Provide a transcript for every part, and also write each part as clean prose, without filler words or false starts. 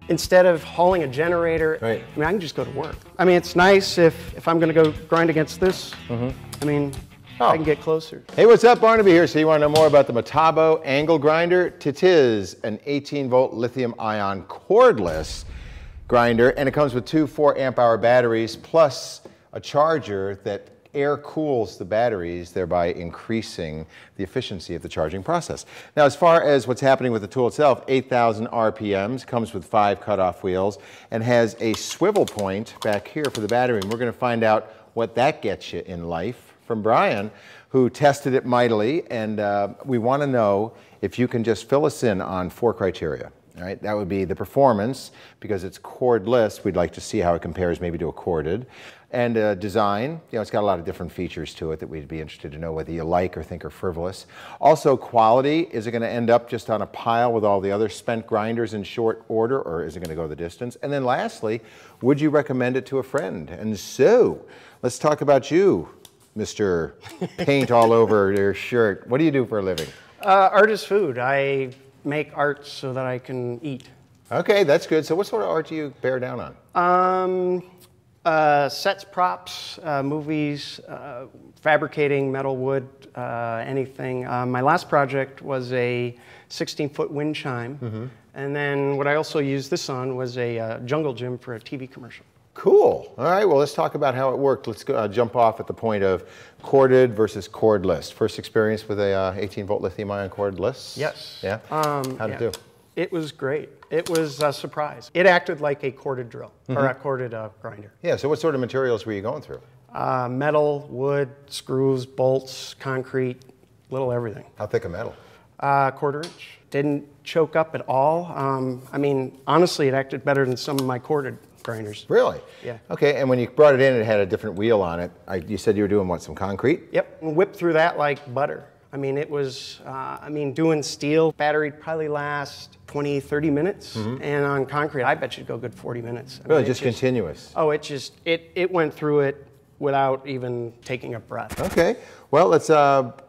Instead of hauling a generator, right. I mean, I can just go to work. I mean, it's nice if I'm going to go grind against this. I mean, I can get closer. Hey, what's up? Barnaby here. So you want to know more about the Metabo angle grinder? Tis an 18-volt lithium-ion cordless grinder, and it comes with two 4-amp-hour batteries plus a charger that air cools the batteries, thereby increasing the efficiency of the charging process. Now, as far as what's happening with the tool itself, 8,000 RPMs, comes with 5 cutoff wheels, and has a swivel point back here for the battery. And we're going to find out what that gets you in life from Brian, who tested it mightily, and we want to know if you can just fill us in on 4 criteria. All right, that would be the performance, because it's cordless. We'd like to see how it compares maybe to a corded. And design, you know, it's got a lot of different features to it that we'd be interested to know whether you like or think are frivolous. Also quality, is it going to end up just on a pile with all the other spent grinders in short order, or is it going to go the distance? And then lastly, would you recommend it to a friend? And so, let's talk about you, Mr. Paint all over your shirt. What do you do for a living? Art is food. I make art so that I can eat. Okay, that's good. So what sort of art do you bear down on? Sets, props, movies, fabricating metal, wood, anything. My last project was a 16-foot wind chime. And then what I also used this on was a jungle gym for a TV commercial. Cool. All right, well, let's talk about how it worked. Let's go, jump off at the point of corded versus cordless. First experience with a 18-volt lithium-ion cordless? Yes. Yeah? How'd it do? It was great. It was a surprise. It acted like a corded drill, or a corded grinder. Yeah, so what sort of materials were you going through? Metal, wood, screws, bolts, concrete, little everything. How thick a metal? 1/4 inch. Didn't choke up at all. I mean, honestly, it acted better than some of my corded grinders. Really? Yeah. Okay, and when you brought it in, it had a different wheel on it. You said you were doing what, some concrete? Yep, and whipped through that like butter. I mean, it was, doing steel, battery probably last 20, 30 minutes. And on concrete, I bet you'd go good 40 minutes. I Really, mean, just continuous? Oh, it went through it without even taking a breath. Okay, well, let's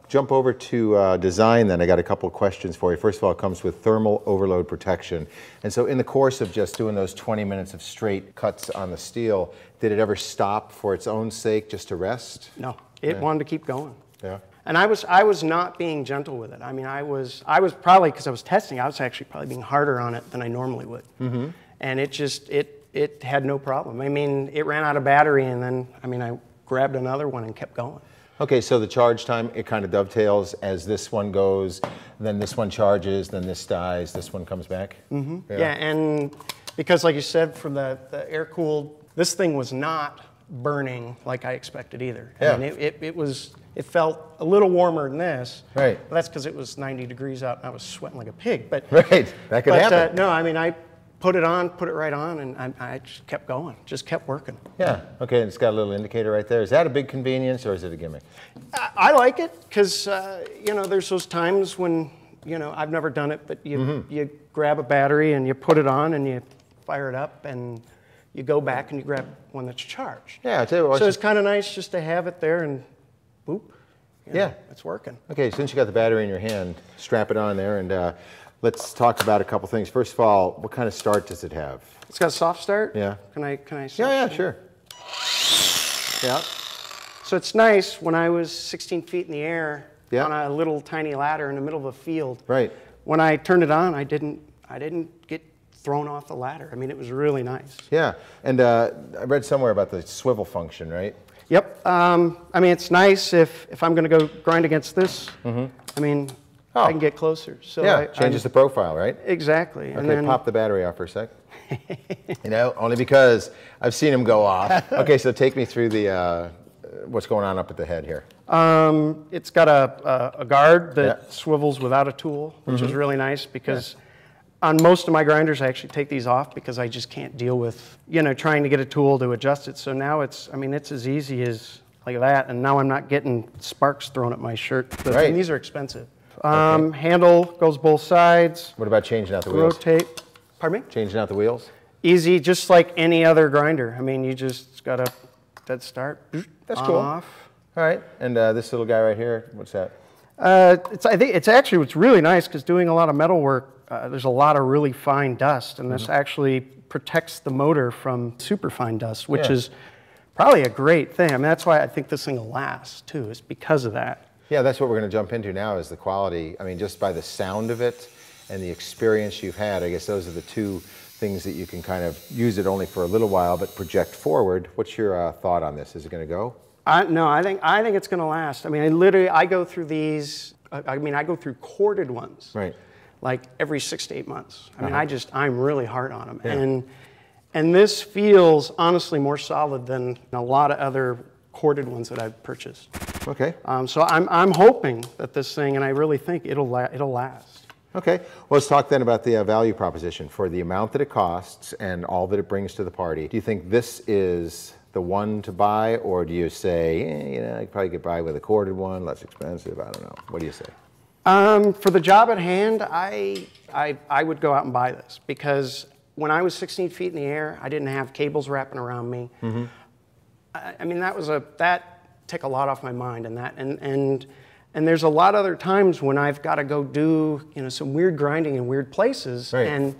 jump over to design then. I got a couple of questions for you. First of all, it comes with thermal overload protection. And so in the course of just doing those 20 minutes of straight cuts on the steel, did it ever stop for its own sake just to rest? No, it wanted to keep going. Yeah. And I was not being gentle with it. I mean, I was probably, because I was testing, I was actually probably being harder on it than I normally would. And it had no problem. I mean, it ran out of battery, and then, I grabbed another one and kept going. Okay, so the charge time, it kind of dovetails as this one goes, then this one charges, then this dies, this one comes back? Yeah, and because like you said, for the air-cooled, this thing was not burning like I expected either. Yeah. I mean, it felt a little warmer than this. Right. But that's because it was 90 degrees out and I was sweating like a pig. But right, that could happen. No, I mean, I put it right on, and I just kept going, just kept working. Yeah, okay, and it's got a little indicator right there. Is that a big convenience, or is it a gimmick? I like it, because, there's those times when, I've never done it, but you grab a battery and you put it on and you fire it up, and you go back and you grab one that's charged. Yeah, I tell you what. So it's kind of nice just to have it there and boop. It's working. Okay, since you got the battery in your hand, strap it on there, and let's talk about a couple things. First of all, what kind of start does it have? It's got a soft start. Yeah. Can I start? Yeah, sure. Yeah. So it's nice when I was 16 feet in the air on a little tiny ladder in the middle of a field. Right. When I turned it on, I didn't get thrown off the ladder. I mean, it was really nice. Yeah, and I read somewhere about the swivel function, right? Yep. It's nice if I'm going to go grind against this. I can get closer. So yeah, changes the profile, right? Exactly. Okay, and then pop the battery off for a sec. Only because I've seen them go off. Okay, so take me through the what's going on up at the head here. It's got a guard that swivels without a tool, which is really nice, because on most of my grinders, I actually take these off because I just can't deal with, trying to get a tool to adjust it. So now it's as easy as like that, and now I'm not getting sparks thrown at my shirt. Right. And these are expensive. Handle goes both sides. What about changing out the wheels? Rotate. Pardon me? Changing out the wheels? Easy, just like any other grinder. You just got a dead start. That's cool. Off. All right, and this little guy right here, what's that? I think it's actually what's really nice, because doing a lot of metal work, there's a lot of really fine dust, and this actually protects the motor from superfine dust, which is probably a great thing. I mean, that's why I think this thing will last too, is because of that. Yeah, that's what we're going to jump into now, is the quality. I mean, just by the sound of it and the experience you've had, I guess those are the two things that you can kind of use it only for a little while, but project forward. What's your thought on this? Is it going to go? No, I think it's going to last. I mean, I go through these. I mean, I go through corded ones, right? Like every 6 to 8 months. I mean, I'm really hard on them, Yeah. and this feels honestly more solid than a lot of other corded ones that I've purchased. Okay. So I'm hoping that this thing, and I really think it'll last. Okay. Well, let's talk then about the value proposition for the amount that it costs and all that it brings to the party. Do you think this is the one to buy, or do you say, you know, I probably could buy with a corded one, less expensive? I don't know. What do you say? For the job at hand, I would go out and buy this, because when I was 16 feet in the air, I didn't have cables wrapping around me. I mean, that took a lot off my mind, and there's a lot of other times when I've got to go do, you know, some weird grinding in weird places, right. And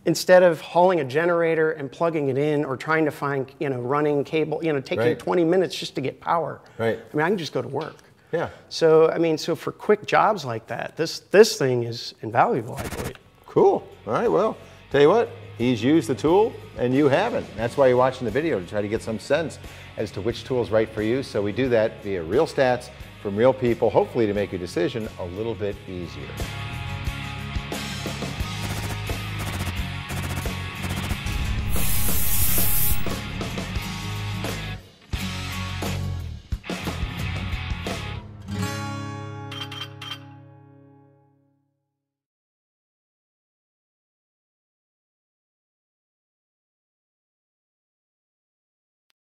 instead of hauling a generator and plugging it in, or trying to find, you know, running cable, you know, taking right. 20 minutes just to get power. Right. I mean, I can just go to work. Yeah. So, I mean, so for quick jobs like that, this thing is invaluable, I believe. Cool. All right, well, tell you what, he's used the tool and you haven't. That's why you're watching the video, to try to get some sense as to which tool is right for you. So we do that via real stats from real people, hopefully to make your decision a little bit easier.